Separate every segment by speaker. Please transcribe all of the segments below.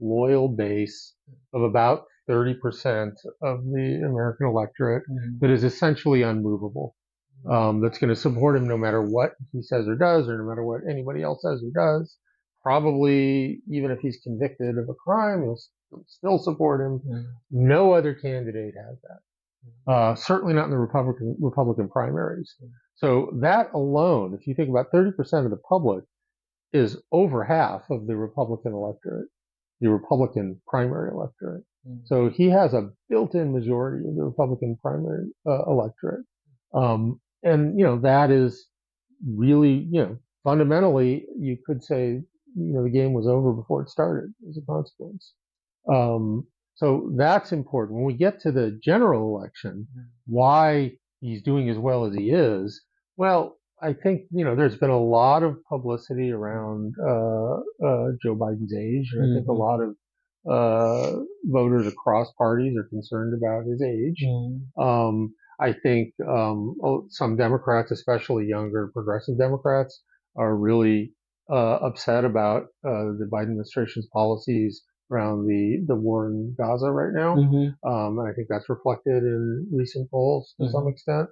Speaker 1: loyal base of about 30% of the American electorate that is essentially unmovable. That's going to support him no matter what he says or does, or no matter what anybody else says or does. Probably, even if he's convicted of a crime, he'll still support him. No other candidate has that. Certainly not in the Republican primaries. So that alone, if you think about 30% of the public, is over half of the Republican electorate, the Republican primary electorate. So he has a built-in majority of the Republican primary electorate. And, that is really, fundamentally, you could say, the game was over before it started as a consequence. So that's important. When we get to the general election, why he's doing as well as he is, well, I think, there's been a lot of publicity around Joe Biden's age. And I think a lot of voters across parties are concerned about his age. I think some Democrats, especially younger progressive Democrats, are really upset about the Biden administration's policies around the war in Gaza right now. And I think that's reflected in recent polls to some extent.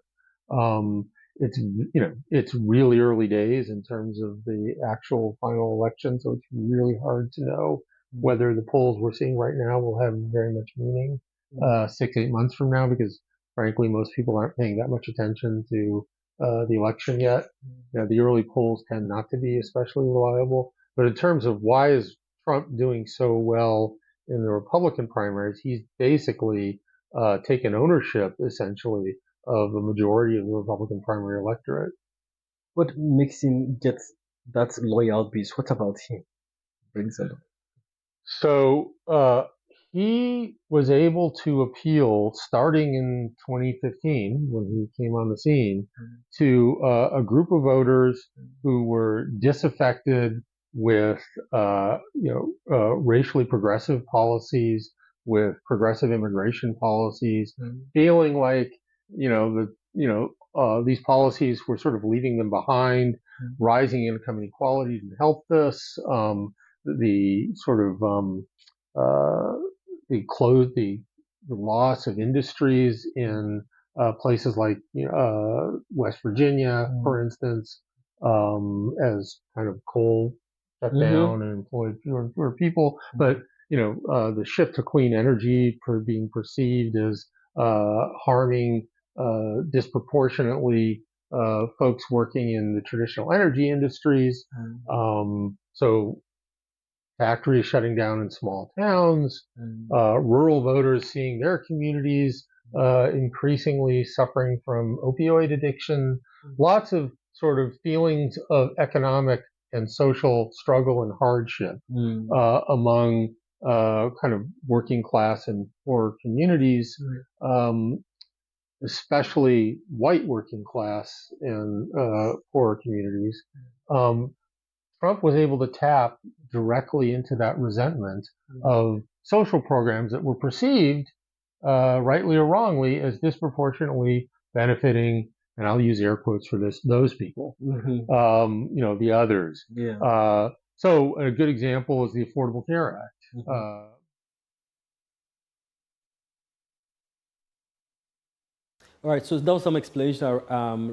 Speaker 1: It's really early days in terms of the actual final election, so it's really hard to know whether the polls we're seeing right now will have very much meaning 6-8 months from now, because frankly, most people aren't paying that much attention to the election yet. The early polls tend not to be especially reliable. But in terms of why is Trump doing so well in the Republican primaries, he's basically taken ownership, essentially, of the majority of the Republican primary electorate.
Speaker 2: What makes him get that loyal base? What about him brings it up?
Speaker 1: So he was able to appeal, starting in 2015, when he came on the scene, to a group of voters who were disaffected with, racially progressive policies, with progressive immigration policies, feeling like, these policies were sort of leaving them behind. Rising income inequality didn't help this. The sort of the loss of industries in places like West Virginia, for instance, as kind of coal shut down and employed fewer people. But the shift to clean energy being perceived as harming disproportionately folks working in the traditional energy industries. So factories shutting down in small towns, rural voters seeing their communities increasingly suffering from opioid addiction, lots of sort of feelings of economic and social struggle and hardship among kind of working class and poor communities, especially white working class and poor communities. Trump was able to tap directly into that resentment of social programs that were perceived, rightly or wrongly, as disproportionately benefiting, and I'll use air quotes for this, those people, the others. So a good example is the Affordable Care Act.
Speaker 2: All right, so that was some explanation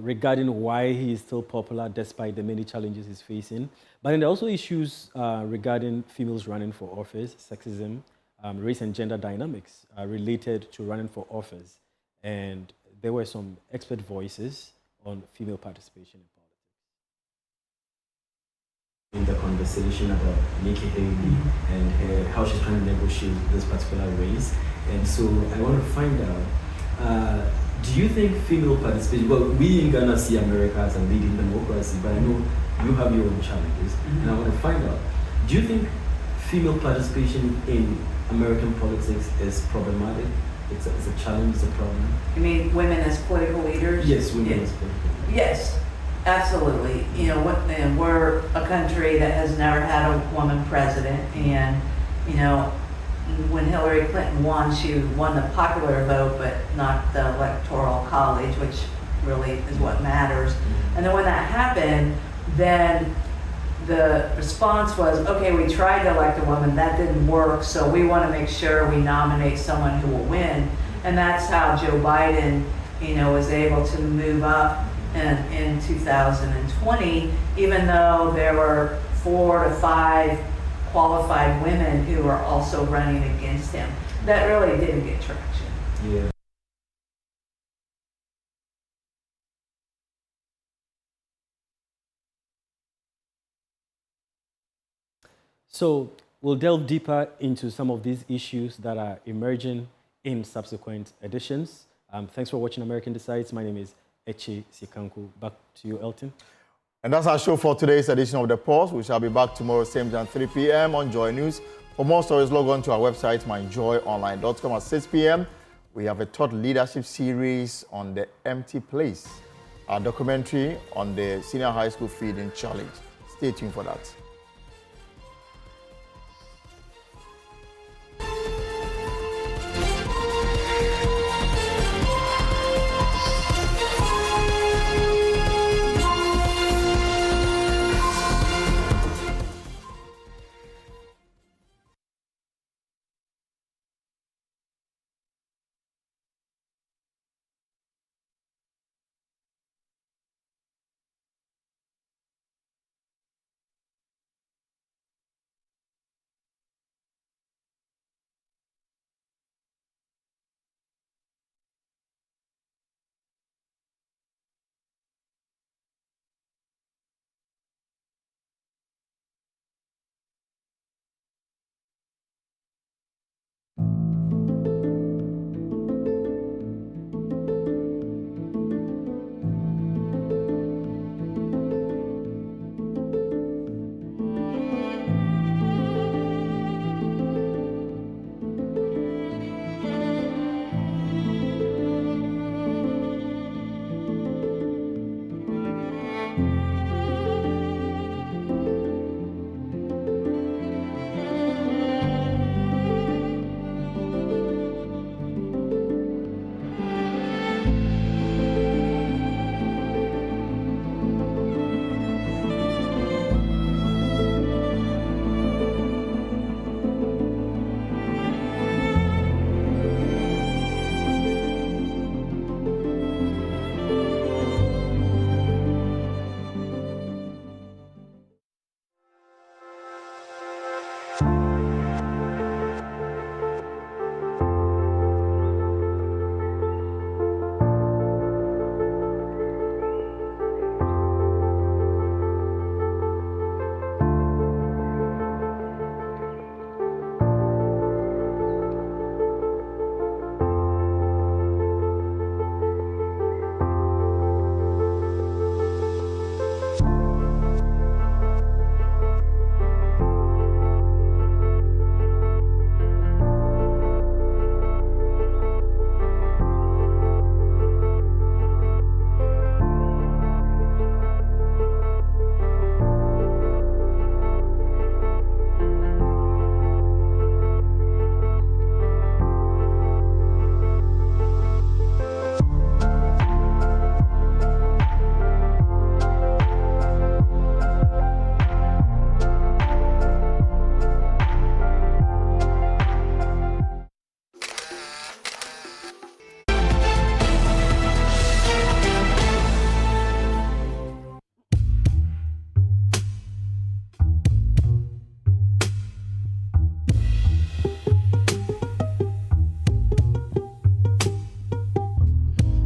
Speaker 2: regarding why he is still popular despite the many challenges he's facing. But then there are also issues regarding females running for office, sexism, race and gender dynamics related to running for office. And there were some expert voices on female participation in politics. In the conversation about Nikki Haley and how she's trying to negotiate this particular race. And so I want to find out, do you think female participation, well, we in Ghana see America as a leading democracy, but I know you have your own challenges. And I want to find out, do you think female participation in American politics is problematic? It's a challenge, it's a problem?
Speaker 3: You mean women as political leaders?
Speaker 2: Yes, women as political leaders.
Speaker 3: Yes, absolutely. We're a country that has never had a woman president, and, when Hillary Clinton won, she won the popular vote, but not the electoral college, which really is what matters. And then when that happened, then the response was, okay, we tried to elect a woman, that didn't work, so we want to make sure we nominate someone who will win. And that's how Joe Biden, was able to move up in 2020, even though there were 4 to 5 qualified women who were also running against him. That really didn't get traction.
Speaker 2: Yeah. So we'll delve deeper into some of these issues that are emerging in subsequent editions. Thanks for watching American Decides. My name is Echi Sikanku. Back to you, Elton.
Speaker 4: And that's our show for today's edition of The Pulse. We shall be back tomorrow, same time, 3 p.m. on Joy News. For more stories, log on to our website, myjoyonline.com at 6 p.m. We have a thought leadership series on the empty place, our documentary on the senior high school feeding challenge. Stay tuned for that.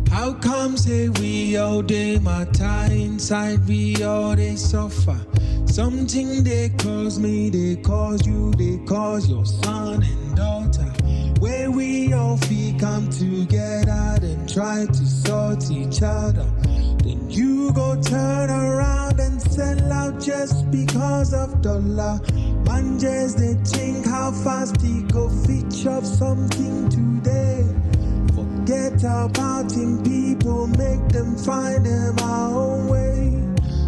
Speaker 5: How come say we all day matter inside, we all they suffer? Something they cause me, they cause you, they cause your son and daughter. Where we all feel come together and try to sort each other. Then you go turn around and sell out just because of dollar. Man just they think how fast he go fetch up something today. Forget about him, people, make them find them our own way.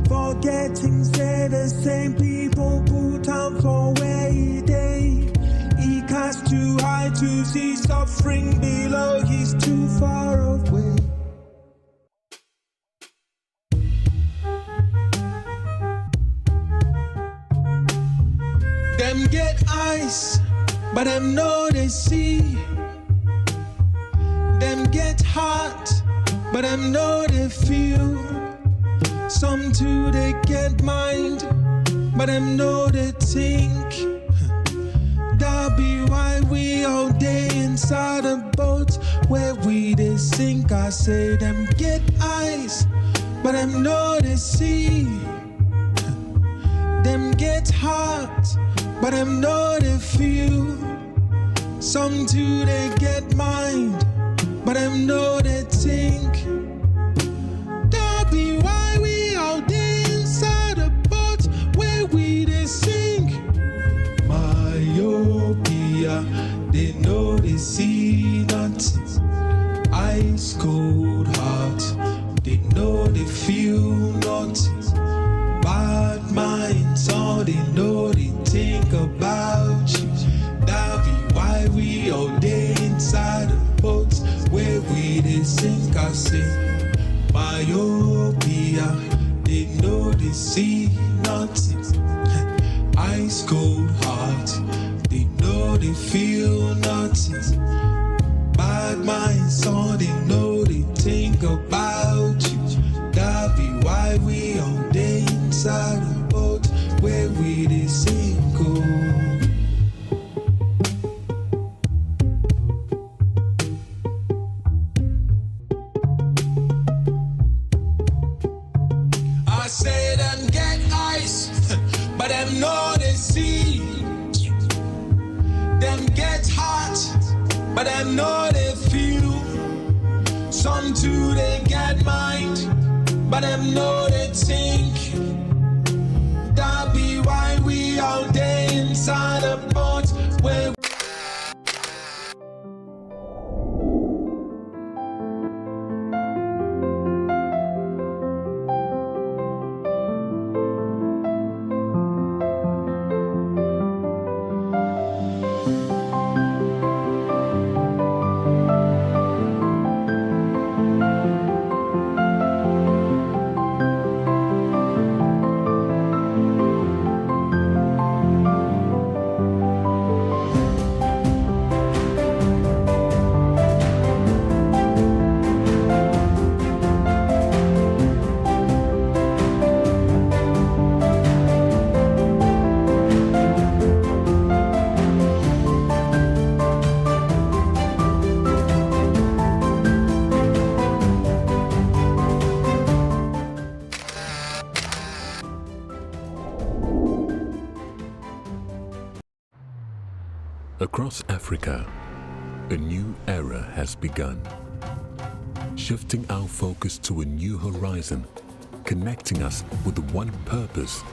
Speaker 5: Forgetting say the same people put on for where he day. He cast too high to see suffering below, he's too far away. but them know they see. Them get hot, but them know they feel. Some too they get mind, but them know they think. That be why we all day inside a boat where we they sink. I say them get eyes, but them know they see. Them get hot, but them know they feel. Some too they get mind, but them know they think. That be why we all day inside a boat where we they sink. Myopia, they know they see nothing. Ice cold heart, they know they feel nothing. Bad minds, all they know they think about you. That be why we all day inside the boats where we they sink. I say, myopia, they know they see nothing. Ice cold heart, they know they feel nothing. Bad minds, all they know they think about you. That be why we all day inside the boat where we they sink. I say them get ice, but them know they see. Them get hot, but them know they feel. Some too they get mind, but them know they think. That be why we all day inside a boat where
Speaker 6: Across Africa, a new era has begun, shifting our focus to a new horizon, connecting us with one purpose: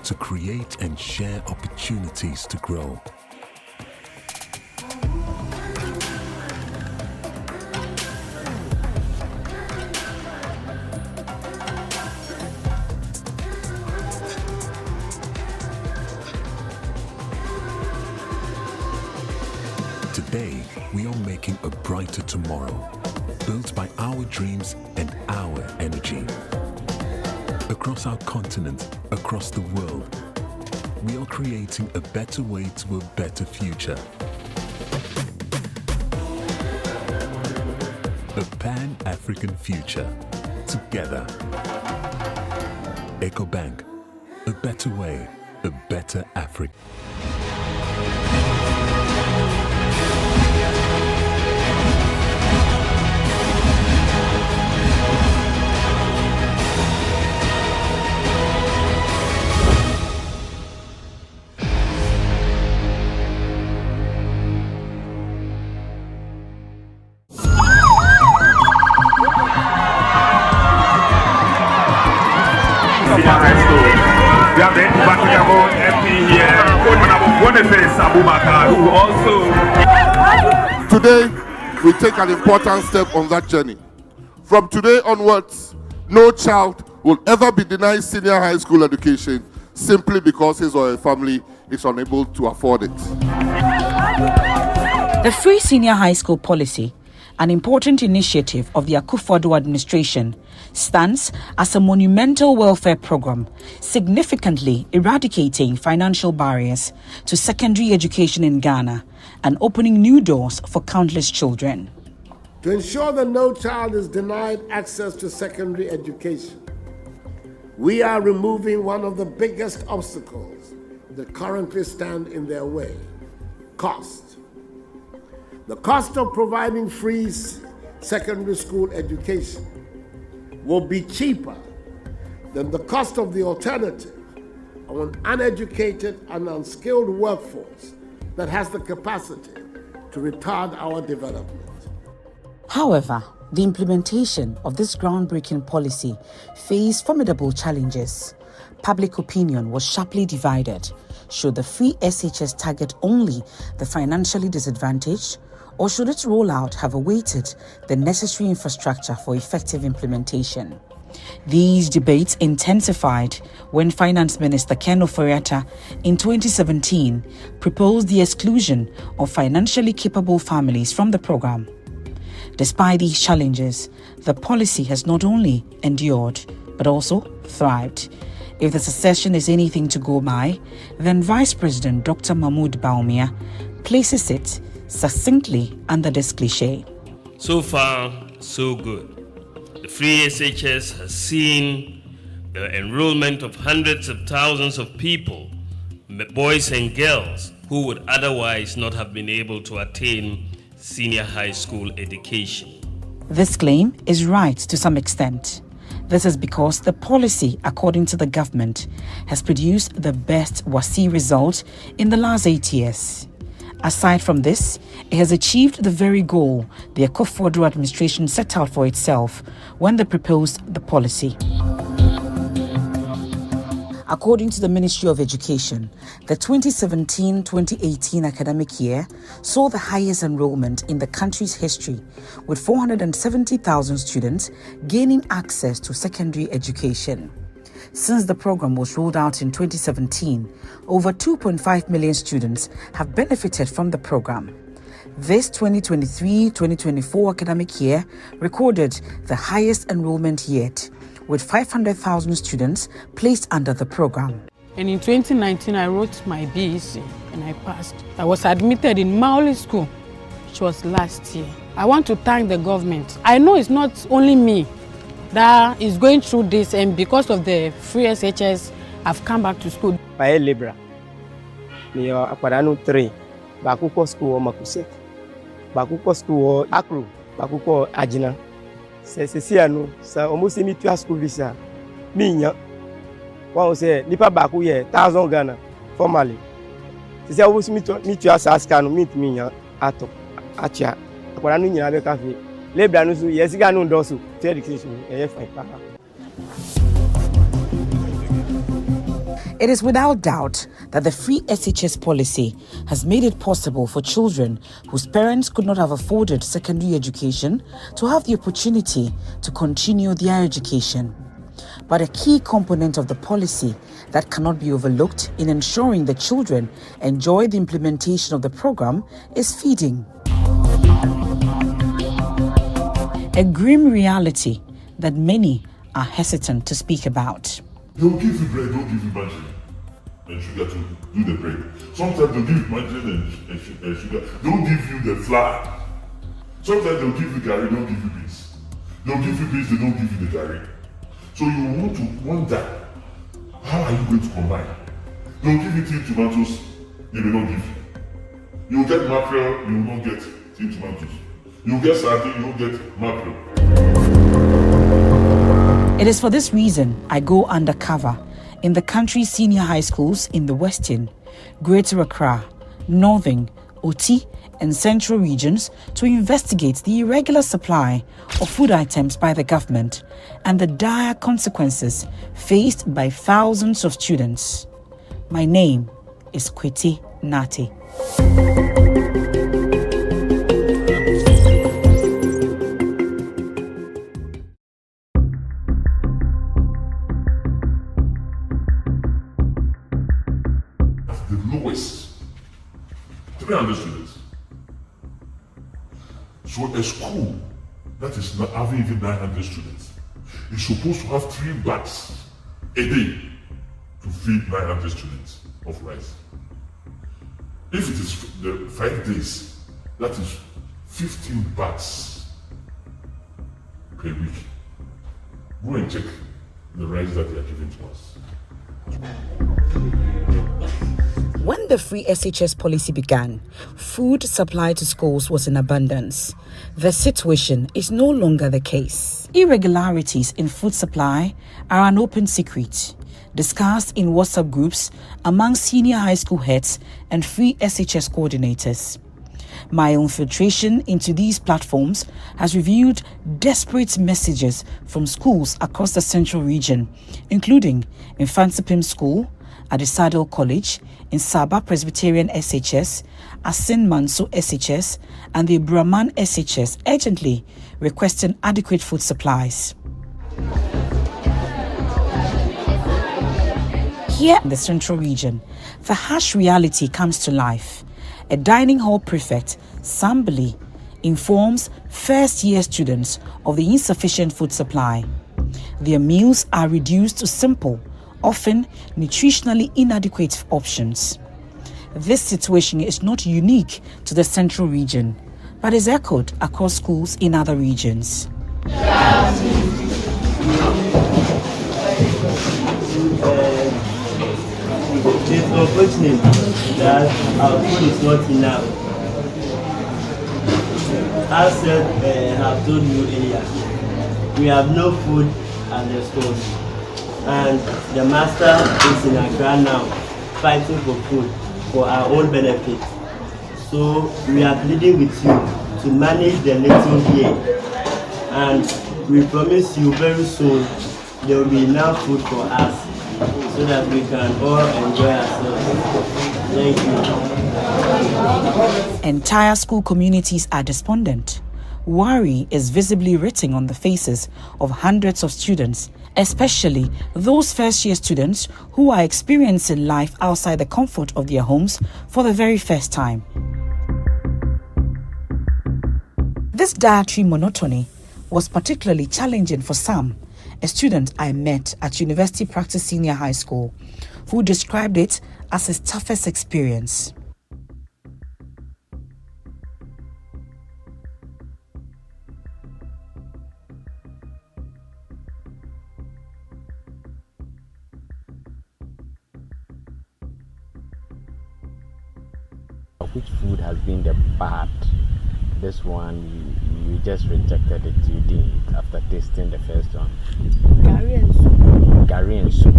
Speaker 6: to create and share opportunities to grow. Today, we are making a brighter tomorrow, built by our dreams and our energy. Across our continent, across the world, we are creating a better way to a better future. A Pan-African future, together. EcoBank, a better way, a better Africa.
Speaker 7: High School. We have the Batikabo MP here, Honorable Boniface Abubakar, who also...
Speaker 8: Today, we take an important step on that journey. From today onwards, no child will ever be denied senior high school education simply because his or her family is unable to afford it.
Speaker 9: The free senior high school policy an important initiative of the Akufo-Addo administration, stands as a monumental welfare program, significantly eradicating financial barriers to secondary education in Ghana and opening new doors for countless children.
Speaker 10: To ensure that no child is denied access to secondary education, we are removing one of the biggest obstacles that currently stand in their way: cost. The cost of providing free secondary school education will be cheaper than the cost of the alternative of an uneducated and unskilled workforce that has the capacity to retard our development.
Speaker 9: However, the implementation of this groundbreaking policy faced formidable challenges. Public opinion was sharply divided. Should the free SHS target only the financially disadvantaged, or should its rollout have awaited the necessary infrastructure for effective implementation? These debates intensified when Finance Minister Ken Ofori-Atta in 2017 proposed the exclusion of financially capable families from the program. Despite these challenges, the policy has not only endured, but also thrived. If the succession is anything to go by, then Vice President Dr. Mahmoud Bawumia places it succinctly under this cliché.
Speaker 11: So far, so good. The free SHS has seen the enrollment of hundreds of thousands of people, boys and girls, who would otherwise not have been able to attain senior high school education.
Speaker 9: This claim is right to some extent. This is because the policy, according to the government, has produced the best WASSCE result in the last 8 years. Aside from this, it has achieved the very goal the Akufo-Addo administration set out for itself when they proposed the policy. According to the Ministry of Education, the 2017-2018 academic year saw the highest enrollment in the country's history, with 470,000 students gaining access to secondary education. Since the program was rolled out in 2017, over 2.5 million students have benefited from the program. This 2023-2024 academic year recorded the highest enrollment yet, with 500,000 students placed under the program.
Speaker 12: And in 2019, I wrote my BEC and I passed. I was admitted in Maoli School, which was last year. I want to thank the government. I know it's not only me that is going through this, and because of the free SHS, I've come back to school.
Speaker 13: Pae Libra. Me Aquarano 3. Bakuko school Makuset. Bakuko school Akru. Bakuko Ajina. Sesiano, sa almost me to school visa. Minya. One say Nipa Baku ye 1,000 Ghana formally. Say almost me to Saskano meet me ato acha. Aquarano in a cafe. Libra no yes Gano dosu to education.
Speaker 9: It is without doubt that the free SHS policy has made it possible for children whose parents could not have afforded secondary education to have the opportunity to continue their education. But a key component of the policy that cannot be overlooked in ensuring that children enjoy the implementation of the program is feeding. A grim reality that many are hesitant to speak about.
Speaker 14: They'll give you bread, don't give you margarine and sugar to do the bread. Sometimes they'll give you margarine and sugar. They'll give you the flour. Sometimes they'll give you garri, don't give you beans. They'll give you beans, they don't give you the garri. So you want to wonder, how are you going to combine? They'll give you tin tomatoes, they will not give you. You'll get mackerel, you will not get tin tomatoes. You'll get sardine, you won't get mackerel.
Speaker 9: It is for this reason I go undercover in the country's senior high schools in the Western, Greater Accra, Northern, Oti, and Central regions to investigate the irregular supply of food items by the government and the dire consequences faced by thousands of students. My name is Kweti Nati.
Speaker 14: To be understood this. So a school that is not having even 900 students is supposed to have 3 bags a day to feed 900 students of rice. If it is the 5 days, that is 15 bags per week. Go and check the rice that they are giving to us.
Speaker 9: When the free SHS policy began, food supply to schools was in abundance. The situation is no longer the case. Irregularities in food supply are an open secret, discussed in WhatsApp groups among senior high school heads and free SHS coordinators. My infiltration into these platforms has revealed desperate messages from schools across the central region, including Infantsipim School, Adisadel College, in Saba Presbyterian SHS, Asin Manso SHS, and the Brahman SHS, urgently requesting adequate food supplies. Here in the central region, the harsh reality comes to life. A dining hall prefect, Sambali, informs first-year students of the insufficient food supply. Their meals are reduced to simple, often nutritionally inadequate options. This situation is not unique to the central region, but is echoed across schools in other regions.
Speaker 13: It's unfortunate that our food is not enough. As I have told you earlier, we have no food at the stores, and the master is in Accra now, fighting for food for our own benefit. So we are pleading with you to manage the little here, and we promise you very soon there will be enough food for us, so that we can all enjoy ourselves. Thank you.
Speaker 9: Entire school communities are despondent. Worry is visibly written on the faces of hundreds of students, especially those first-year students who are experiencing life outside the comfort of their homes for the very first time. This dietary monotony was particularly challenging for Sam, a student I met at University Practice Senior High School, who described it as his toughest experience.
Speaker 15: Which food has been the bad? This one, you just rejected it, you didn't after tasting the first one.
Speaker 12: Gari and soup.
Speaker 15: Gari and soup.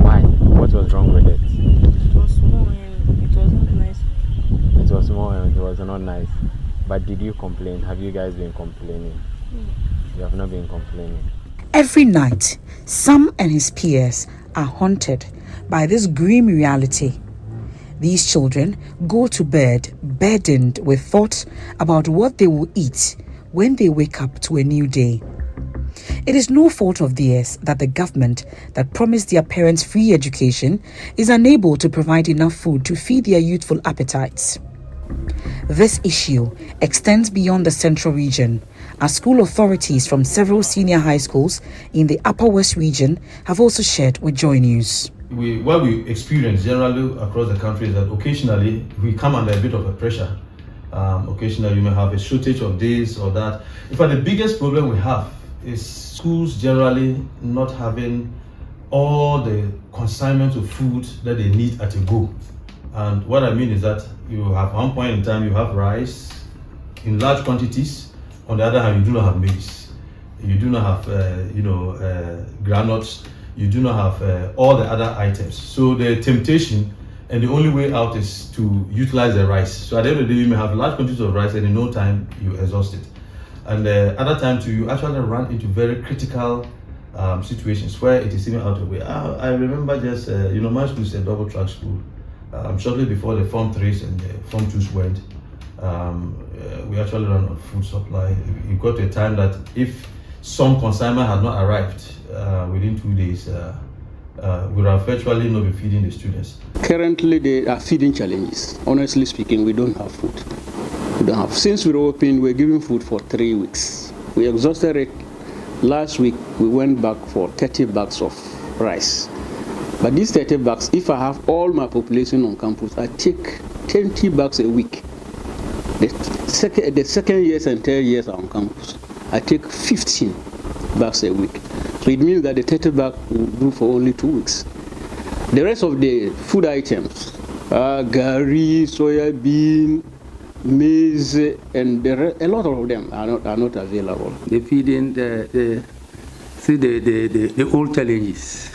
Speaker 15: Why? What was wrong with it?
Speaker 12: It was small and it was not nice.
Speaker 15: It was small and it was not nice. But did you complain? Have you guys been complaining? You have not been complaining.
Speaker 9: Every night, Sam and his peers are haunted by this grim reality. These children go to bed burdened with thoughts about what they will eat when they wake up to a new day. It is no fault of theirs that the government that promised their parents free education is unable to provide enough food to feed their youthful appetites. This issue extends beyond the central region, as school authorities from several senior high schools in the Upper West region have also shared with JoyNews.
Speaker 16: What we experience generally across the country is that occasionally we come under a bit of a pressure. Occasionally you may have a shortage of this or that. In fact, the biggest problem we have is schools generally not having all the consignments of food that they need at a go. And what I mean is that you have one point in time you have rice in large quantities. On the other hand, you do not have maize. You do not have granules. You do not have all the other items. So the temptation and the only way out is to utilize the rice. So at the end of the day, you may have large quantities of rice and in no time you exhaust it. And other times you actually run into very critical situations where it is even out of the way. I remember just, my school is a double track school. Shortly before the Form 3s and the Form 2s went, we actually ran out of food supply. It got to a time that if some consignment had not arrived within 2 days, we would have virtually not been feeding the students.
Speaker 17: Currently, there are feeding challenges. Honestly speaking, we don't have food. We don't have. Since we opened, we're giving food for 3 weeks. We exhausted it. Last week, we went back for 30 bags of rice. But these 30 bags, if I have all my population on campus, I take 20 bags a week. The second years and third years are on campus, I take 15 bags a week. So it means that the 30 bags will do for only 2 weeks. The rest of the food items, gari, soya bean, maize, and a lot of them are not available.
Speaker 18: They feed in the old challenges.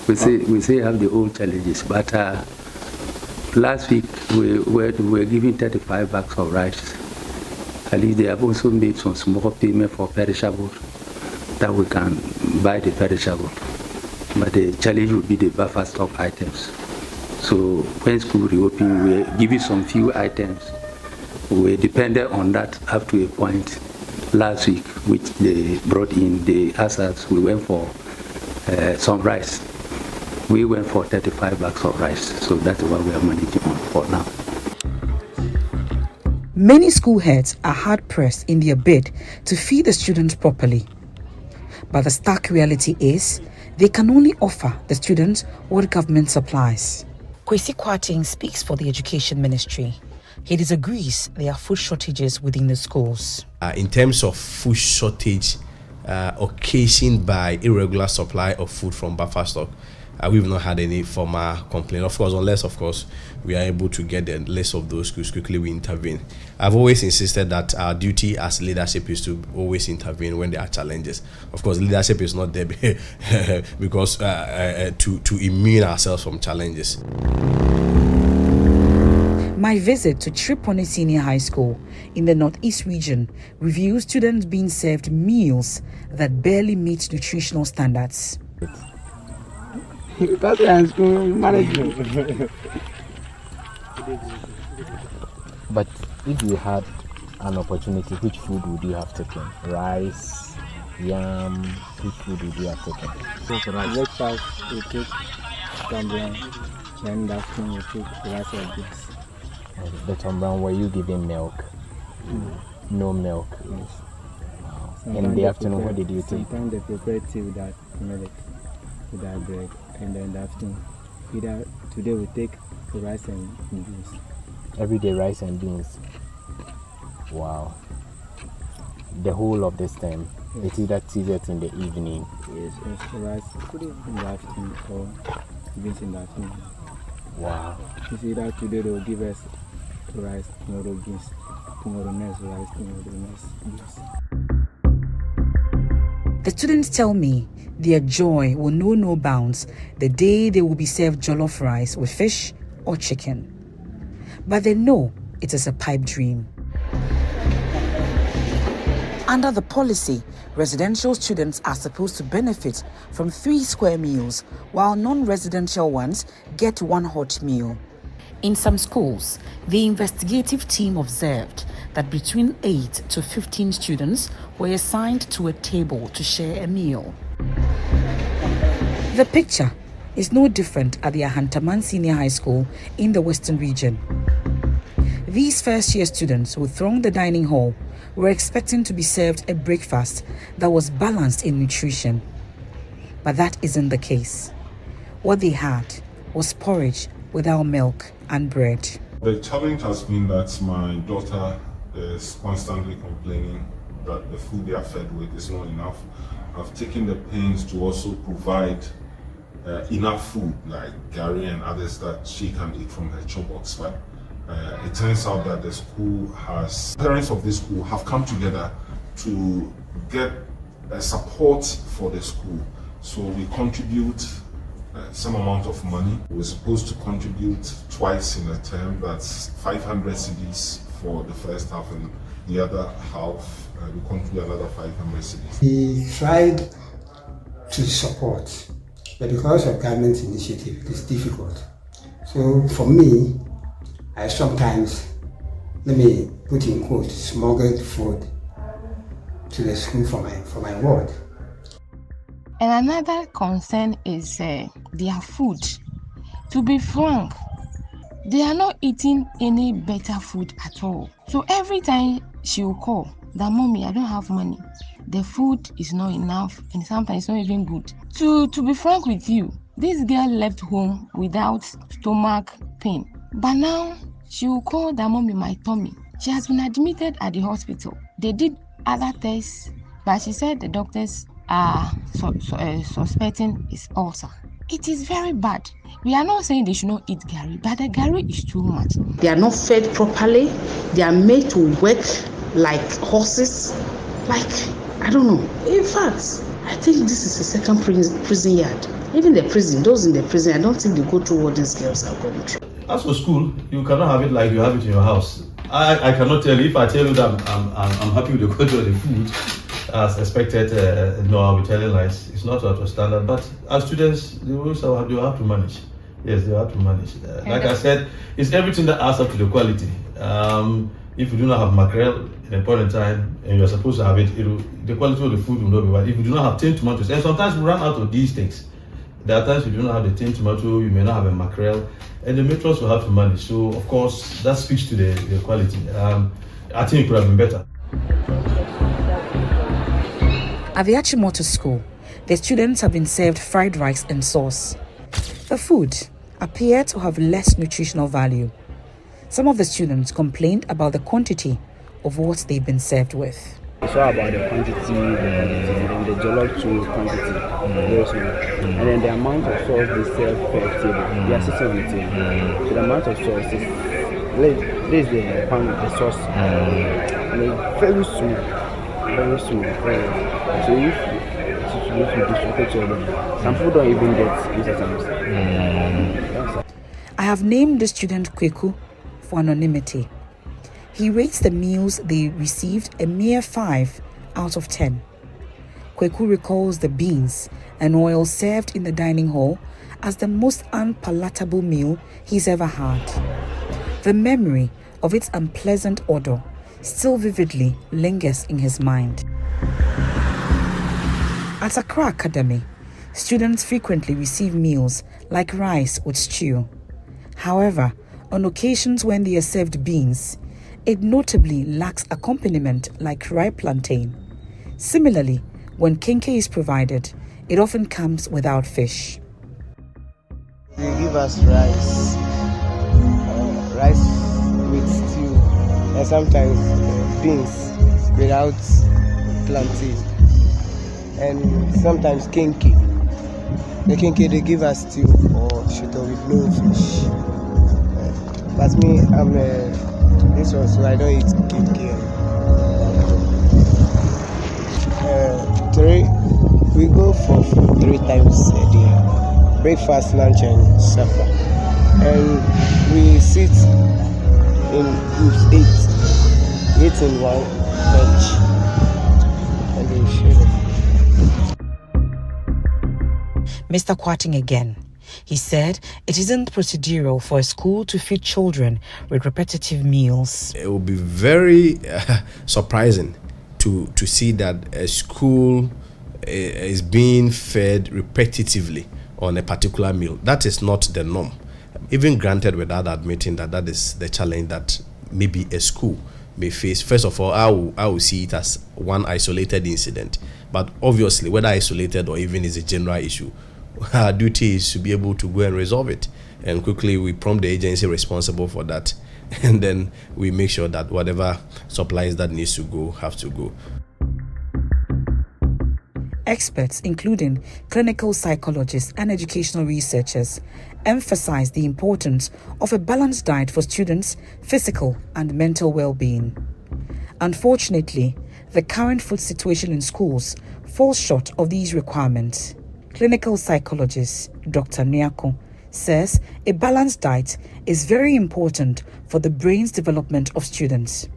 Speaker 18: We say have the old challenges, but last week we were giving 35 bags of rice. At least they have also made some small payment for perishable that we can buy the perishable. But the challenge would be the buffer stock items. So when school reopened, we were giving some few items. We depended on that up to a point last week, which they brought in. They asked us, we went for some rice. We went for 35 bags of rice. So that's what we are managing on for now.
Speaker 9: Many school heads are hard-pressed in their bid to feed the students properly. But the stark reality is, they can only offer the students what government supplies. Kwesi Kwarteng speaks for the Education Ministry. He disagrees there are food shortages within the schools.
Speaker 19: In terms of food shortage occasioned by irregular supply of food from buffer stock, we've not had any formal complaint. Of course, unless, of course, we are able to get the list of those schools quickly, we intervene. I've always insisted that our duty as leadership is to always intervene when there are challenges. Of course, leadership is not there because to immune ourselves from challenges.
Speaker 9: My visit to Triponi Senior High School in the Northeast region reveals students being served meals that barely meet nutritional standards.
Speaker 20: That's why I'm school management.
Speaker 15: But if you had an opportunity, which food would you have taken? Rice, yam, which food would you have taken?
Speaker 20: So rice. Breakfast, we take Tom Brown, then in the afternoon we take rice or beans.
Speaker 15: The Tom Brown, were you given milk? No milk?
Speaker 20: Yes.
Speaker 15: Wow. In the afternoon, what did you take?
Speaker 20: Sometimes they prepare tea without milk, without bread. And then in the afternoon, either today we take rice and beans.
Speaker 15: Every day rice and beans? Wow. The whole of this time? Yes. It's either t-shirt in the evening?
Speaker 20: Yes, it's rice in the afternoon or beans in the afternoon.
Speaker 15: Wow.
Speaker 20: It's either today they will give us rice, tomorrow beans, tomorrow next rice, tomorrow next beans.
Speaker 9: The students tell me their joy will know no bounds the day they will be served jollof rice with fish or chicken. But they know it is a pipe dream. Under the policy, residential students are supposed to benefit from 3 square meals, while non-residential ones get 1 hot meal. In some schools, the investigative team observed that between 8 to 15 students were assigned to a table to share a meal. The picture is no different at the Ahantaman Senior High School in the Western region. These first-year students who thronged the dining hall were expecting to be served a breakfast that was balanced in nutrition. But that isn't the case. What they had was porridge without milk and bread.
Speaker 21: The challenge has been that my daughter is constantly complaining that the food they are fed with is not enough. I've taken the pains to also provide enough food like gari and others that she can eat from her chobox. But it turns out that the school parents of this school have come together to get support for the school. So we contribute some amount of money. We're supposed to contribute twice in a term. That's 500 cedis for the first half, and the other half we contribute another 500 cedis.
Speaker 22: We tried to support, but because of government initiative, it's difficult. So for me, I sometimes, let me put in quotes, smuggled food to the school for my ward.
Speaker 23: And another concern is their food. To be frank, They are not eating any better food at all. So every time she will call that, mommy, I don't have money. The food is not enough and sometimes it's not even good. To be frank with you, this girl left home without stomach pain. But now she will call that, mommy, my tummy. She has been admitted at the hospital. They did other tests, but she said the doctors are suspecting it's ulcer. It is very bad. We are not saying they should not eat gari, but the gari is too much.
Speaker 9: They are not fed properly. They are made to work like horses. Like, I don't know. In fact, I think this is the second prison yard. Even the prison, those in the prison, I don't think they go through what these girls are going through.
Speaker 16: As for school, you cannot have it like you have it in your house. I cannot tell you. If I tell you that I'm happy with the quality of the food, as expected, no, I'll be telling lies. It's not up to standard. But as students, they will have to manage. Yes, they have to manage. Like I said, it's everything that adds up to the quality. If you do not have mackerel in a point in time and you're supposed to have it, the quality of the food will not be right. If you do not have tinned tomatoes, and sometimes we run out of these things. There are times you do not have the tinned tomato, you may not have a mackerel, and the matrons will have to manage. So, of course, that speaks to the quality. I think it could have been better.
Speaker 9: At the Achimota school, the students have been served fried rice and sauce. The food appeared to have less nutritional value. Some of the students complained about the quantity of what they've been served with.
Speaker 1: It's all about the quantity, and the jollof too quantity, very small. And then the amount of sauce they serve per table, they are sitting on the table. So the amount of sauce is, this is the pan of the sauce, and it's very small, very small. So if you distribute to them, some people don't even get this sometimes.
Speaker 9: I have named the student Kweku for anonymity. He rates the meals they received a mere 5 out of 10. Kweku recalls the beans and oil served in the dining hall as the most unpalatable meal he's ever had. The memory of its unpleasant odor still vividly lingers in his mind. At Accra Academy, students frequently receive meals like rice with stew. However, on occasions when they are served beans, it notably lacks accompaniment like ripe plantain. Similarly, when kenke is provided, it often comes without fish.
Speaker 2: They give us rice with stew, and sometimes beans without plantain, and sometimes kenke. The kenke they give us stew or shito with no fish. But me, I'm this one, so I don't eat kenke. We go for food 3 times a day: breakfast, lunch, and supper. And we sit in groups 8 in one bench, and we share.
Speaker 9: Mr. Kwarting again. He said it isn't procedural for a school to feed children with repetitive meals.
Speaker 19: It would be very surprising to see that a school is being fed repetitively on a particular meal. That is not the norm. Even granted, without admitting that is the challenge that maybe a school may face. First of all, I will see it as one isolated incident. But obviously, whether isolated or even is a general issue, our duty is to be able to go and resolve it. And quickly, we prompt the agency responsible for that. And then we make sure that whatever supplies that needs to go, have to go.
Speaker 9: Experts, including clinical psychologists and educational researchers, emphasize the importance of a balanced diet for students' physical and mental well-being. Unfortunately, the current food situation in schools falls short of these requirements. Clinical psychologist Dr. Nyako says a balanced diet is very important for the brain's development of students.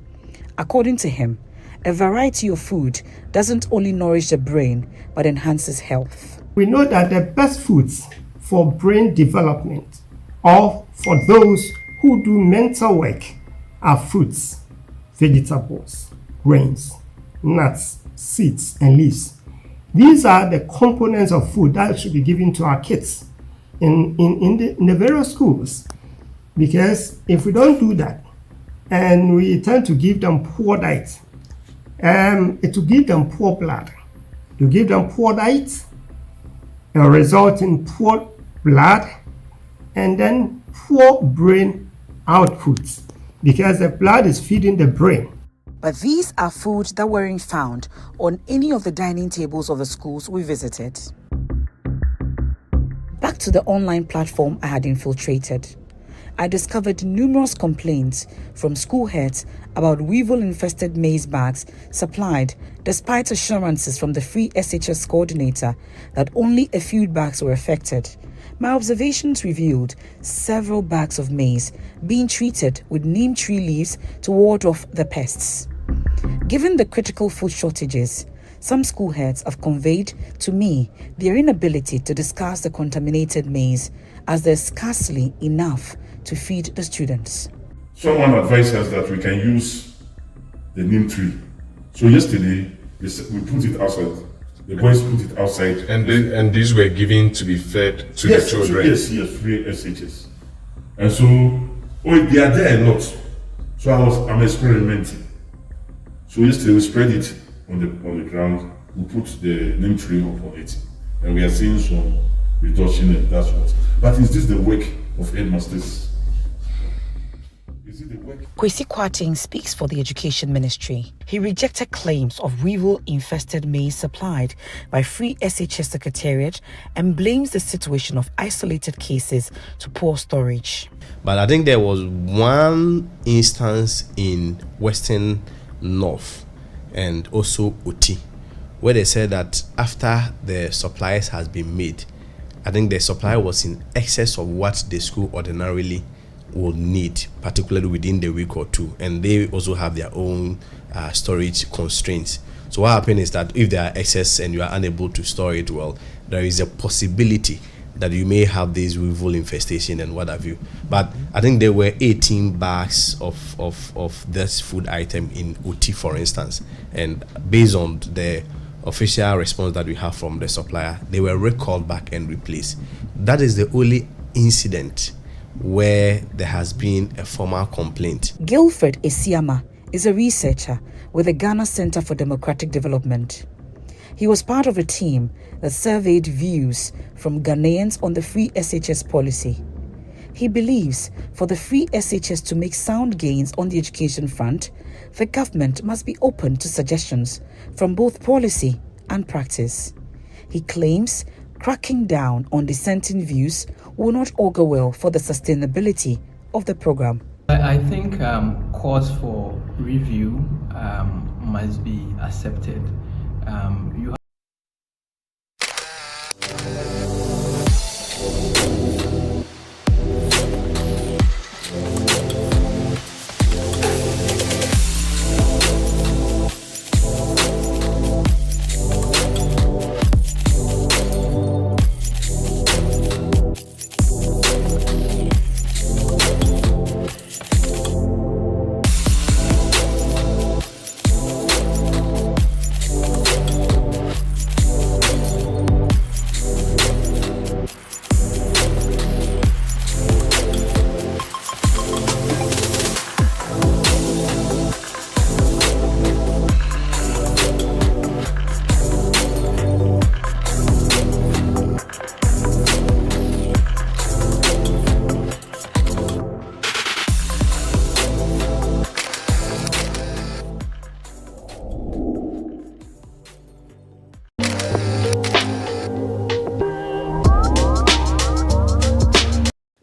Speaker 9: According to him, a variety of food doesn't only nourish the brain, but enhances health.
Speaker 3: We know that the best foods for brain development or for those who do mental work are fruits, vegetables, grains, nuts, seeds, and leaves. These are the components of food that should be given to our kids in the various schools. Because if we don't do that, and we tend to give them poor diet, it will give them poor blood. To give them poor diet, it will result in poor blood and then poor brain output, because the blood is feeding the brain.
Speaker 9: But these are foods that weren't found on any of the dining tables of the schools we visited. Back to the online platform I had infiltrated, I discovered numerous complaints from school heads about weevil-infested maize bags supplied, despite assurances from the Free SHS coordinator that only a few bags were affected. My observations revealed several bags of maize being treated with neem tree leaves to ward off the pests. Given the critical food shortages, some school heads have conveyed to me their inability to discuss the contaminated maize, as there's scarcely enough to feed the students.
Speaker 14: Someone advised us that we can use the neem tree. So yesterday, we put it outside. The boys put it outside.
Speaker 4: And these were given to be fed to the children?
Speaker 14: Yes, free SHS. And so, they are there a lot. So I'm experimenting. So yesterday we spread it on the ground. We put the neem tree on it. And we are seeing some reduction, and that's what. But is this the work of headmasters?
Speaker 9: Kwesi Kwarteng speaks for the Education Ministry. He rejected claims of weevil-infested maize supplied by Free SHS Secretariat and blames the situation of isolated cases to poor storage.
Speaker 19: But I think there was one instance in Western North and also Oti, where they said that after the supplies has been made, I think the supply was in excess of what the school ordinarily will need, particularly within the week or two, and they also have their own storage constraints. So what happens is that if there are excess and you are unable to store it well, there is a possibility that you may have this weevil infestation and what have you. But I think there were 18 bags of this food item in Uti, for instance, and based on the official response that we have from the supplier, they were recalled back and replaced. That is the only incident where there has been a formal complaint.
Speaker 9: Guilford Esiama is a researcher with the Ghana Center for Democratic Development. He was part of a team that surveyed views from Ghanaians on the Free SHS policy. He believes for the Free SHS to make sound gains on the education front, the government must be open to suggestions from both policy and practice. He claims cracking down on dissenting views will not augur well for the sustainability of the program.
Speaker 5: I think calls for review must be accepted.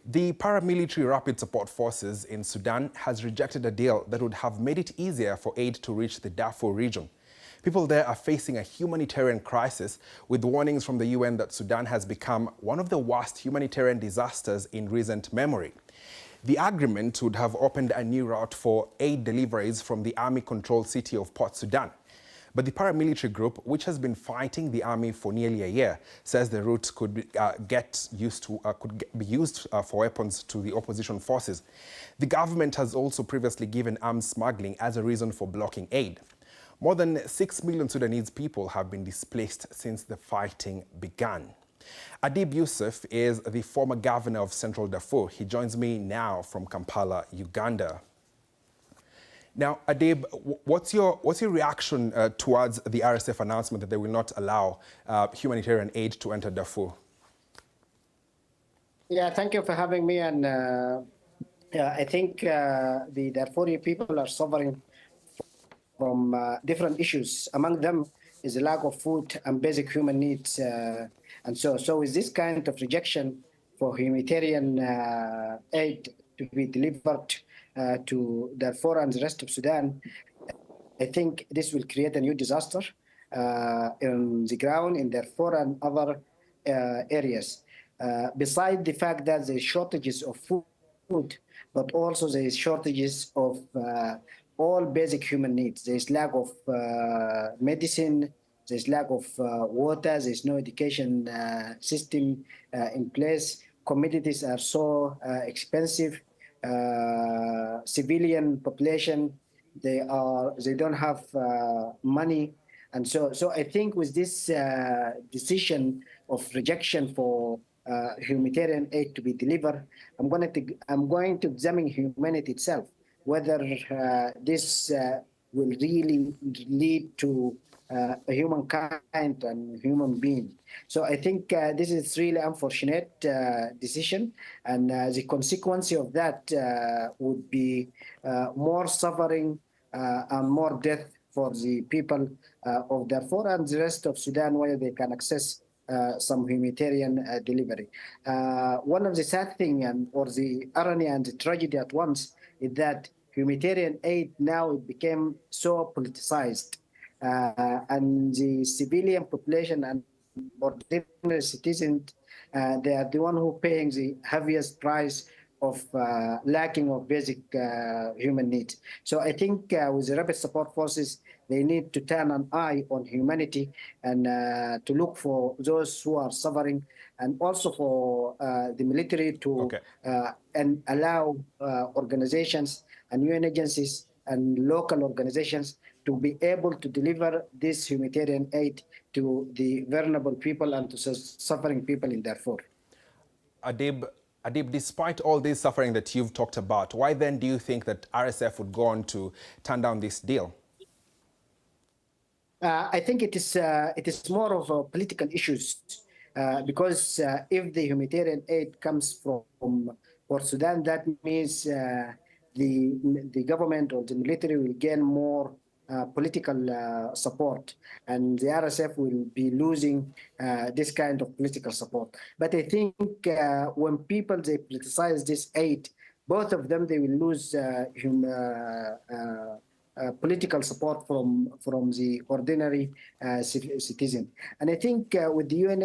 Speaker 6: The paramilitary Rapid Support Forces in Sudan has rejected a deal that would have made it easier for aid to reach the Darfur region. People there are facing a humanitarian crisis, with warnings from the UN that Sudan has become one of the worst humanitarian disasters in recent memory. The agreement would have opened a new route for aid deliveries from the army-controlled city of Port Sudan. But the paramilitary group, which has been fighting the army for nearly a year, says the route could be used for weapons to the opposition forces. The government has also previously given arms smuggling as a reason for blocking aid. More than 6 million Sudanese people have been displaced since the fighting began. Adib Yusuf is the former governor of Central Darfur. He joins me now from Kampala, Uganda. Now, Adib, what's your reaction towards the RSF announcement that they will not allow humanitarian aid to enter Darfur?
Speaker 7: Yeah, thank you for having me. And I think the Darfurian people are suffering from different issues. Among them is the lack of food and basic human needs. And so is this kind of rejection for humanitarian aid to be delivered to Darfur and the rest of Sudan. I think this will create a new disaster on the ground in Darfur and other areas. Beside the fact that there are shortages of food, but also there is shortages of all basic human needs. There is lack of medicine, there is lack of water, there is no education system in place. Commodities are so expensive. Civilian population, they don't have money. And so I think with this decision of rejection for humanitarian aid to be delivered, I'm going to examine humanity itself, whether this will really lead to a humankind and human being. So I think this is really unfortunate decision, and the consequence of that would be more suffering and more death for the people of Darfur and the rest of Sudan, where they can access some humanitarian delivery. One of the sad things, or the irony and the tragedy at once, is that humanitarian aid now became so politicized, and the civilian population and ordinary citizens, they are the one who are paying the heaviest price of lacking of basic human needs. So I think with the rapid support forces, they need to turn an eye on humanity and to look for those who are suffering, and also for the military to and allow organizations and UN agencies and local organizations to be able to deliver this humanitarian aid to the vulnerable people and to suffering people in Darfur.
Speaker 6: Adib, despite all this suffering that you've talked about, why then do you think that RSF would go on to turn down this deal?
Speaker 7: I think it is more of political issues, because if the humanitarian aid comes from Port Sudan, that means the government or the military will gain more political support, and the RSF will be losing this kind of political support. But I think when people they politicize this aid, both of them they will lose political support from the ordinary citizen. And I think with the UN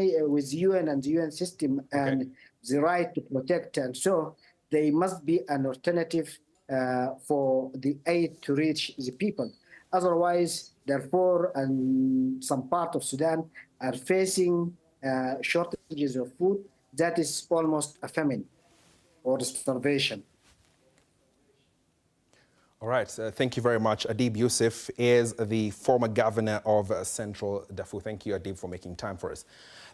Speaker 7: and the UN system and the right to protect, and so there must be an alternative for the aid to reach the people. Otherwise, Darfur and some part of Sudan are facing shortages of food that is almost a famine or starvation.
Speaker 6: All right, thank you very much. Adib Yusuf is the former governor of Central Darfur. Thank you, Adib, for making time for us.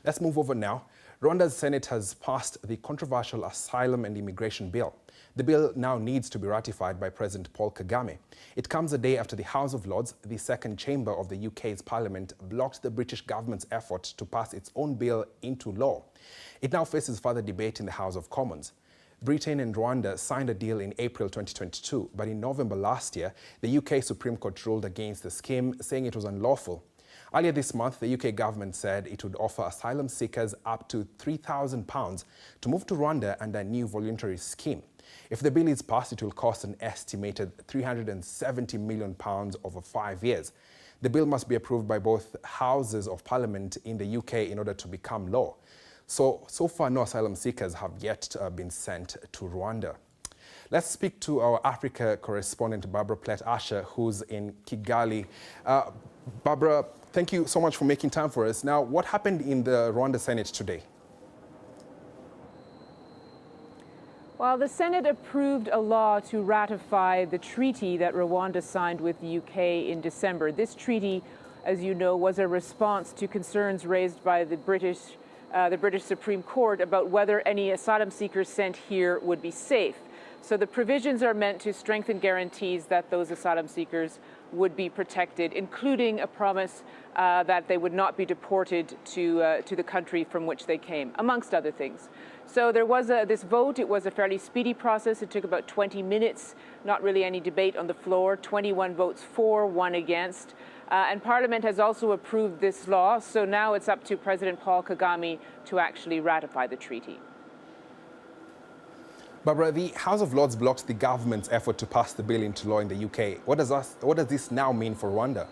Speaker 6: Let's move over now. Rwanda's Senate has passed the controversial Asylum and Immigration Bill. The bill now needs to be ratified by President Paul Kagame. It comes a day after the House of Lords, the second chamber of the UK's parliament, blocked the British government's effort to pass its own bill into law. It now faces further debate in the House of Commons. Britain and Rwanda signed a deal in April 2022, but in November last year, the UK Supreme Court ruled against the scheme, saying it was unlawful. Earlier this month, the UK government said it would offer asylum seekers up to £3,000 to move to Rwanda under a new voluntary scheme. If the bill is passed, it will cost an estimated £370 million over 5 years. The bill must be approved by both houses of parliament in the UK in order to become law. So far, no asylum seekers have yet been sent to Rwanda. Let's speak to our Africa correspondent, Barbara Plett-Asher, who's in Kigali. Barbara, thank you so much for making time for us. Now, what happened in the Rwanda Senate today?
Speaker 8: Well, the Senate approved a law to ratify the treaty that Rwanda signed with the UK in December. This treaty, as you know, was a response to concerns raised by the British the British Supreme Court about whether any asylum seekers sent here would be safe. So the provisions are meant to strengthen guarantees that those asylum seekers would be protected, including a promise that they would not be deported to the country from which they came, amongst other things. So there was this vote. It was a fairly speedy process. It took about 20 minutes, not really any debate on the floor, 21 votes for, 1 against. And Parliament has also approved this law, so now it's up to President Paul Kagame to actually ratify the treaty.
Speaker 6: Barbara, the House of Lords blocked the government's effort to pass the bill into law in the UK. What does this now mean for Rwanda?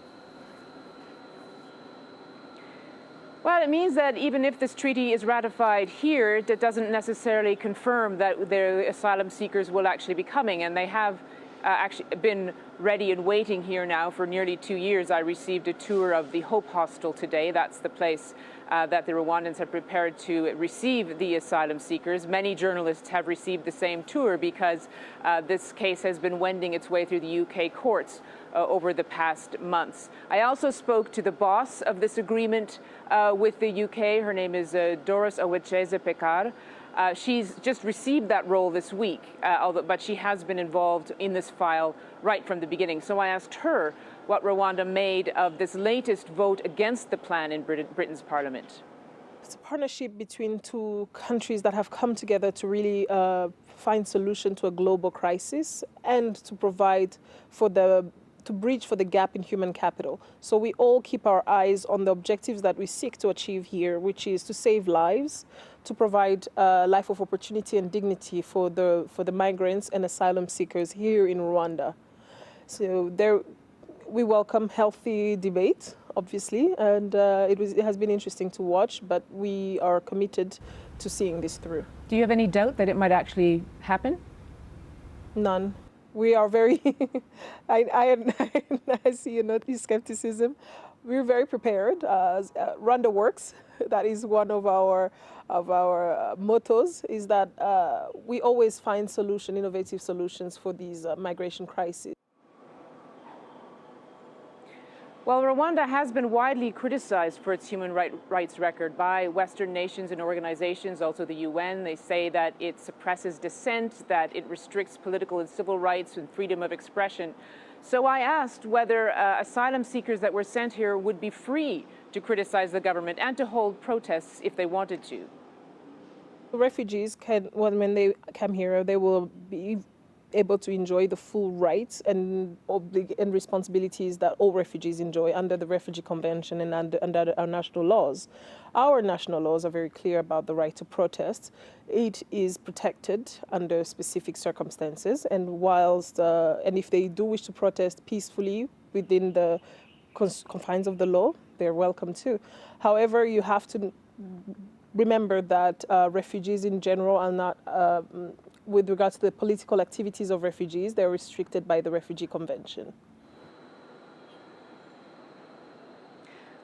Speaker 8: Well, it means that even if this treaty is ratified here, that doesn't necessarily confirm that the asylum seekers will actually be coming, and they have actually been ready and waiting here now for nearly 2 years. I received a tour of the Hope Hostel today. That's the place that the Rwandans have prepared to receive the asylum seekers. Many journalists have received the same tour because this case has been wending its way through the UK courts over the past months. I also spoke to the boss of this agreement with the UK. Her name is Doris Owecheze Pekar. She's just received that role this week, but she has been involved in this file right from the beginning. So I asked her what Rwanda made of this latest vote against the plan in Britain's parliament.
Speaker 10: It's a partnership between two countries that have come together to really find solution to a global crisis and to provide to bridge for the gap in human capital. So we all keep our eyes on the objectives that we seek to achieve here, which is to save lives, to provide a life of opportunity and dignity for the migrants and asylum seekers here in Rwanda. So we welcome healthy debate, obviously, and it has been interesting to watch, but we are committed to seeing this through.
Speaker 8: Do you have any doubt that it might actually happen?
Speaker 10: None. We are very, I see a note of skepticism. We're very prepared. Rwanda works. That is one of our mottos, is that we always find innovative solutions for these migration crises.
Speaker 8: Well, Rwanda has been widely criticized for its human rights record by Western nations and organizations, also the UN. They say that it suppresses dissent, that it restricts political and civil rights and freedom of expression. So I asked whether asylum seekers that were sent here would be free to criticize the government and to hold protests if they wanted to.
Speaker 10: Refugees when they come here, they will be able to enjoy the full rights and responsibilities that all refugees enjoy under the Refugee Convention and under our national laws. Our national laws are very clear about the right to protest. It is protected under specific circumstances, and and if they do wish to protest peacefully within the confines of the law, they're welcome to. However, you have to remember that refugees in general are not with regards to the political activities of refugees, they're restricted by the Refugee Convention.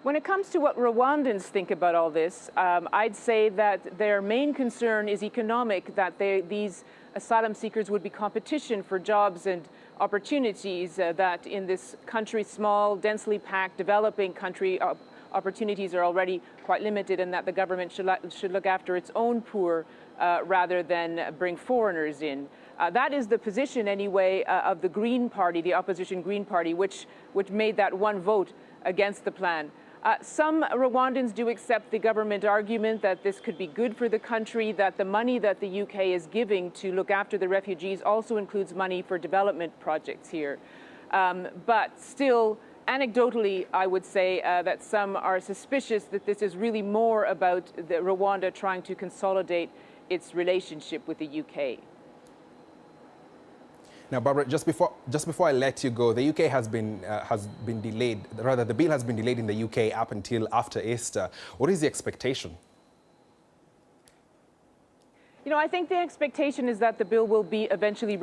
Speaker 8: When it comes to what Rwandans think about all this, I'd say that their main concern is economic, that these asylum seekers would be competition for jobs and opportunities, that in this country, small, densely packed, developing country, opportunities are already quite limited, and that the government should look after its own poor rather than bring foreigners in. That is the position, anyway, of the Green Party, the opposition Green Party, which made that one vote against the plan. Some Rwandans do accept the government argument that this could be good for the country, that the money that the UK is giving to look after the refugees also includes money for development projects here. But still, anecdotally, I would say that some are suspicious that this is really more about Rwanda trying to consolidate its relationship with the UK.
Speaker 6: Now, Barbara, just before I let you go, the UK has been delayed. Rather, the bill has been delayed in the UK up until after Easter. What is the expectation?
Speaker 8: You know, I think the expectation is that the bill will be eventually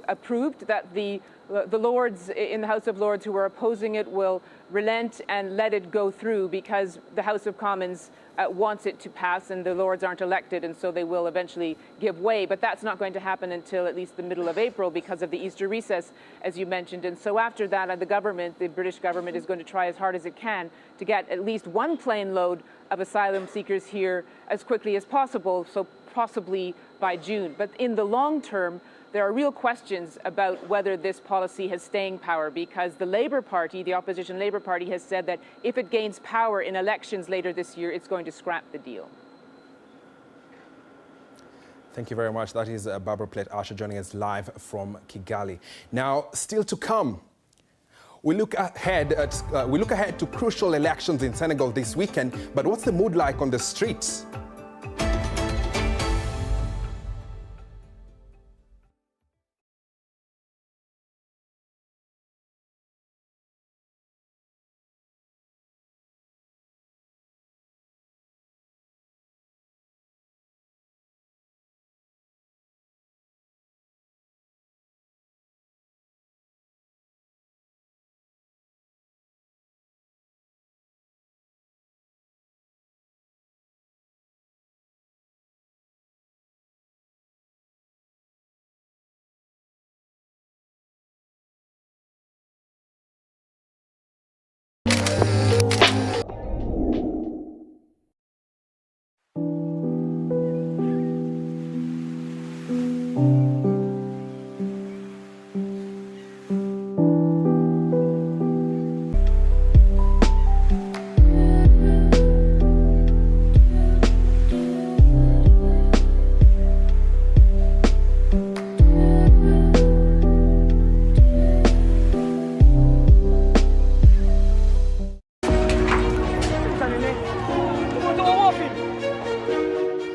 Speaker 8: approved, that the Lords in the House of Lords who are opposing it will relent and let it go through, because the House of Commons wants it to pass and the Lords aren't elected, and so they will eventually give way. But that's not going to happen until at least the middle of April because of the Easter recess, as you mentioned. And so after that, the British government is going to try as hard as it can to get at least one plane load of asylum seekers here as quickly as possible, so possibly by June. But in the long term, there are real questions about whether this policy has staying power, because the Labour Party, the opposition Labour Party, has said that if it gains power in elections later this year, it's going to scrap the deal.
Speaker 6: Thank you very much. That is Barbara Plett-Asher joining us live from Kigali. Now, still to come, we look ahead to crucial elections in Senegal this weekend. But what's the mood like on the streets?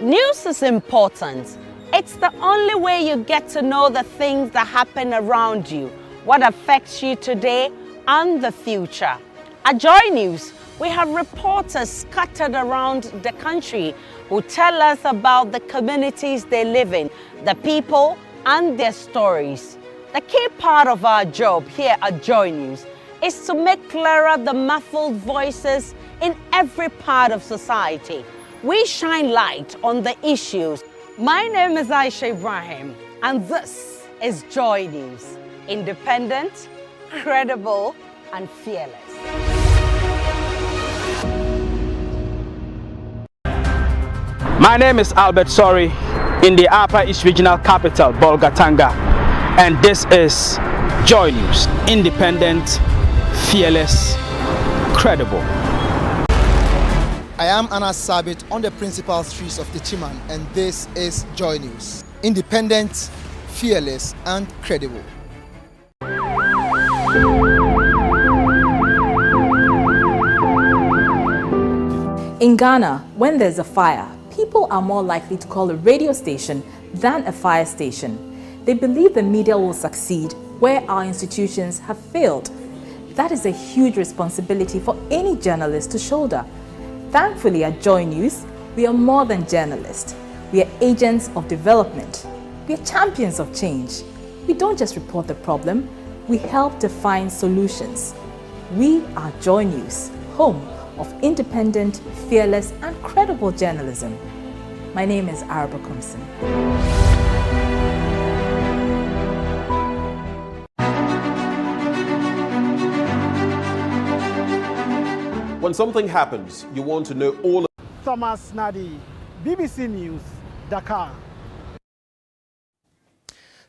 Speaker 11: News is important. It's the only way you get to know the things that happen around you, what affects you today and the future. At JoyNews, we have reporters scattered around the country who tell us about the communities they live in, the people and their stories. The key part of our job here at JoyNews is to make clearer the muffled voices in every part of society. We shine light on the issues. My name is Aisha Ibrahim, and this is JoyNews. Independent, credible, and fearless.
Speaker 12: My name is Albert Sori in the Upper East Regional Capital, Bolgatanga, and this is JoyNews. Independent, fearless, credible.
Speaker 13: I am Anas Sabit on the principal streets of Tichiman, and this is JoyNews. Independent, fearless, and credible.
Speaker 24: In Ghana, when there's a fire, people are more likely to call a radio station than a fire station. They believe the media will succeed where our institutions have failed. That is a huge responsibility for any journalist to shoulder. Thankfully, at JoyNews, we are more than journalists. We are agents of development. We are champions of change. We don't just report the problem, we help to find solutions. We are JoyNews, home of independent, fearless, and credible journalism. My name is Araba Kumsin.
Speaker 25: When something happens, you want to know all.
Speaker 26: Thomas Nadi, BBC News, Dakar.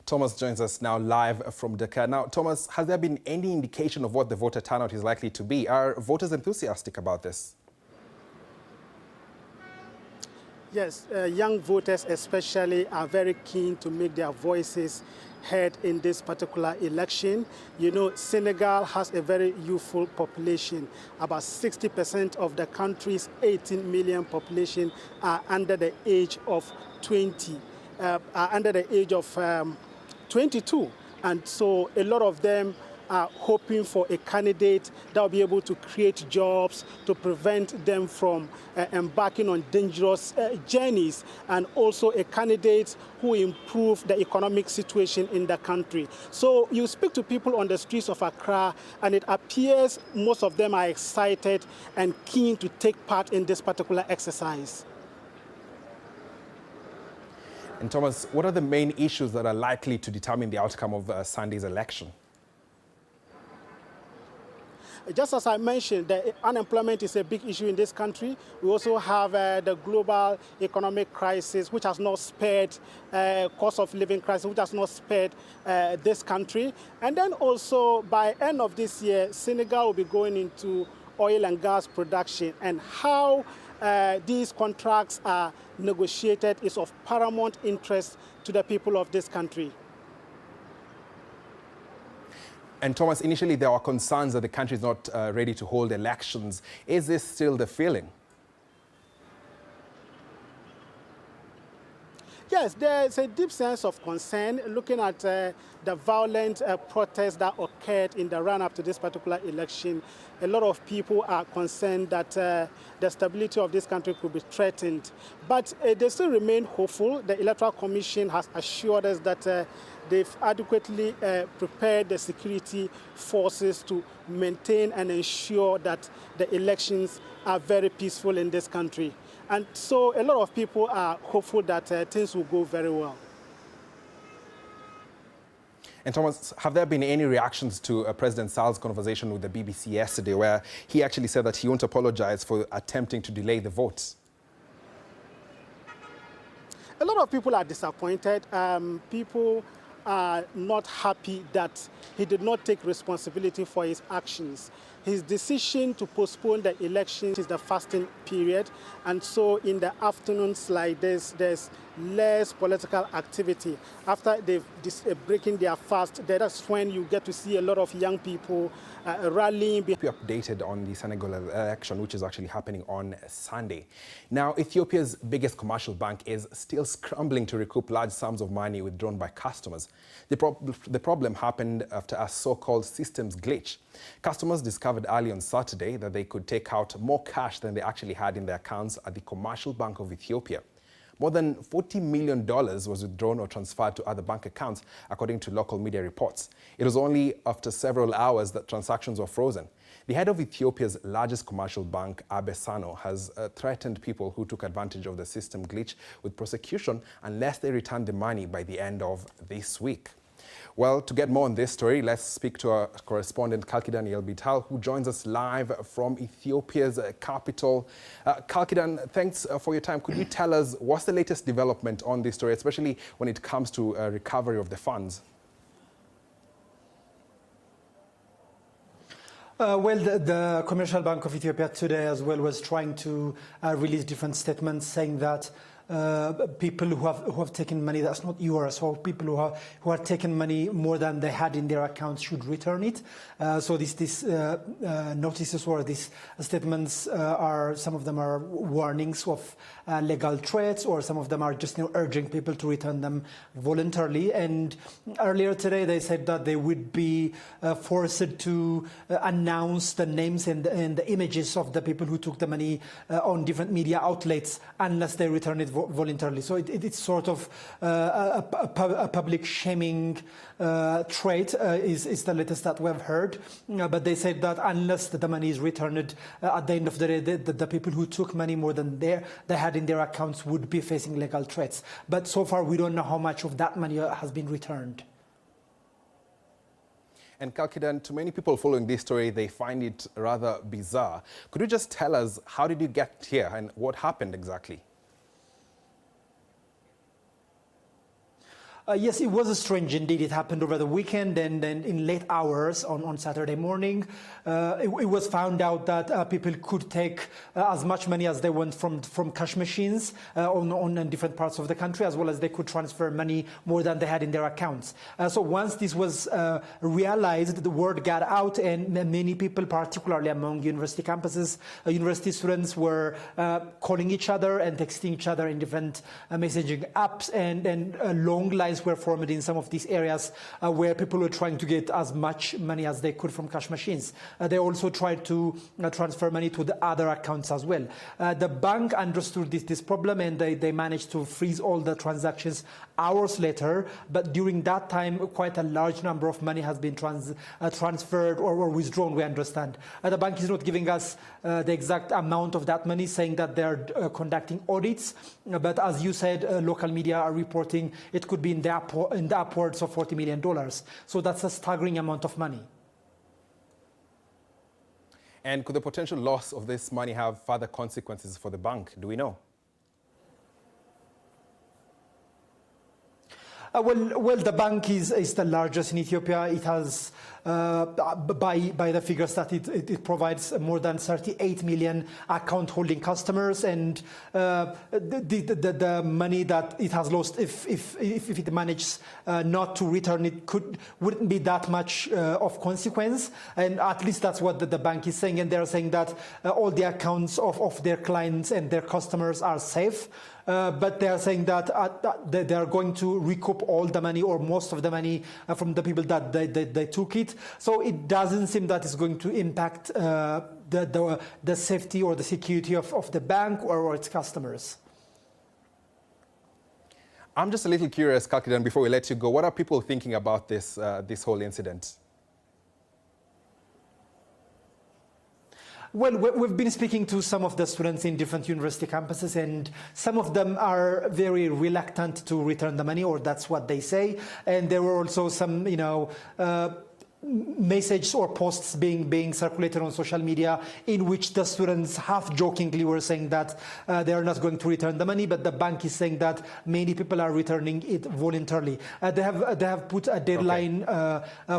Speaker 6: Thomas joins us now live from Dakar. Now, Thomas, has there been any indication of what the voter turnout is likely to be? Are voters enthusiastic about this?
Speaker 26: Yes, young voters especially are very keen to make their voices heard in this particular election. You know, Senegal has a very youthful population. About 60% of the country's 18 million population are under the age of 22. And so a lot of them are hoping for a candidate that will be able to create jobs, to prevent them from embarking on dangerous journeys, and also a candidate who improve the economic situation in the country. So you speak to people on the streets of Accra, and it appears most of them are excited and keen to take part in this particular exercise.
Speaker 6: And Thomas, what are the main issues that are likely to determine the outcome of Sunday's election?
Speaker 26: Just as I mentioned, the unemployment is a big issue in this country. We also have the global economic crisis, which has not spared, cost of living crisis, which has not spared this country. And then also, by end of this year, Senegal will be going into oil and gas production, and how these contracts are negotiated is of paramount interest to the people of this country.
Speaker 6: And Thomas, initially there were concerns that the country is not ready to hold elections. Is this still the feeling?
Speaker 26: Yes, there's a deep sense of concern looking at the violent protests that occurred in the run-up to this particular election. A lot of people are concerned that the stability of this country could be threatened. But they still remain hopeful. The Electoral Commission has assured us that they've adequately prepared the security forces to maintain and ensure that the elections are very peaceful in this country. And so a lot of people are hopeful that things will go very well.
Speaker 6: And Thomas, have there been any reactions to President Sall's conversation with the BBC yesterday, where he actually said that he won't apologize for attempting to delay the votes?
Speaker 26: A lot of people are disappointed. People are not happy that he did not take responsibility for his actions. His decision to postpone the election is the fasting period, and so in the afternoons like this, there's less political activity. After they've breaking their fast, that's when you get to see a lot of young people rallying.
Speaker 6: Be updated on the Senegal election, which is actually happening on Sunday. Now, Ethiopia's biggest commercial bank is still scrambling to recoup large sums of money withdrawn by customers. The problem happened after a so-called systems glitch. Customers discovered early on Saturday that they could take out more cash than they actually had in their accounts at the Commercial Bank of Ethiopia. More than $40 million was withdrawn or transferred to other bank accounts, according to local media reports. It was only after several hours that transactions were frozen. The head of Ethiopia's largest commercial bank, Abe Sano, has threatened people who took advantage of the system glitch with prosecution unless they return the money by the end of this week. Well, to get more on this story, let's speak to our correspondent, Kalkidan Yelbital, who joins us live from Ethiopia's capital. Kalkidan, thanks for your time. Could you tell us what's the latest development on this story, especially when it comes to recovery of the funds?
Speaker 15: Well, the Commercial Bank of Ethiopia today as well was trying to release different statements saying that people who have taken money that's not yours, or people who are taken money more than they had in their accounts should return it. So these notices or these statements are, some of them are warnings of legal threats, or some of them are just urging people to return them voluntarily. And earlier today they said that they would be forced to announce the names and the images of the people who took the money on different media outlets unless they return it voluntarily. So it's sort of a public shaming trait is the latest that we've heard. But they said that unless the money is returned at the end of the day, the people who took money more than they had in their accounts would be facing legal threats. But so far we don't know how much of that money has been returned.
Speaker 6: And Kalkidan, to many people following this story, they find it rather bizarre. Could you just tell us, how did you get here and what happened exactly?
Speaker 15: Yes, it was strange indeed. It happened over the weekend, and then in late hours on Saturday morning, it was found out that people could take as much money as they want from cash machines on different parts of the country, as well as they could transfer money more than they had in their accounts. So once this was realized, the word got out, and many people, particularly among university campuses, university students were calling each other and texting each other in different messaging apps, and long lines lines were formed in some of these areas where people were trying to get as much money as they could from cash machines. They also tried to transfer money to the other accounts as well. The bank understood this problem, and they managed to freeze all the transactions hours later. But during that time, quite a large number of money has been transferred or withdrawn, we understand. The bank is not giving us the exact amount of that money, saying that they're conducting audits. But as you said, local media are reporting it could be in the upwards of $40 million. So that's a staggering amount of money.
Speaker 6: And could the potential loss of this money have further consequences for the bank? Do we know?
Speaker 15: Well, the bank is the largest in Ethiopia. It has, by the figures that it provides, more than 38 million account holding customers, and the money that it has lost, if it manages not to return it, wouldn't be that much of consequence, and at least that's what the bank is saying. And they're saying that all the accounts of their clients and their customers are safe. But they are saying that they are going to recoup all the money or most of the money from the people that they took it. So it doesn't seem that it's going to impact the safety or the security of the bank or its customers.
Speaker 6: I'm just a little curious, Kalkidan, before we let you go. What are people thinking about this whole incident?
Speaker 15: Well, we've been speaking to some of the students in different university campuses, and some of them are very reluctant to return the money, or that's what they say. And there were also some, messages or posts being circulated on social media in which the students half jokingly were saying that they are not going to return the money, but the bank is saying that many people are returning it voluntarily. They have put a deadline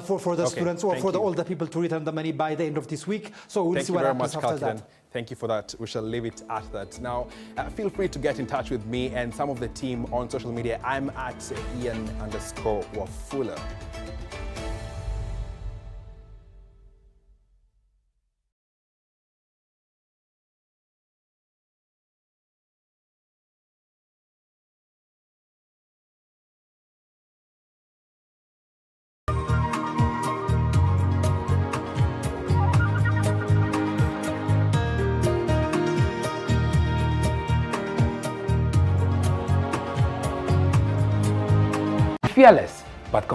Speaker 15: for the students or for all the people to return the money by the end of this week. So we'll see what happens after that.
Speaker 6: Thank you for that. We shall leave it at that. Now, feel free to get in touch with me and some of the team on social media. I'm at Ian_Wafula.
Speaker 12: Fearless.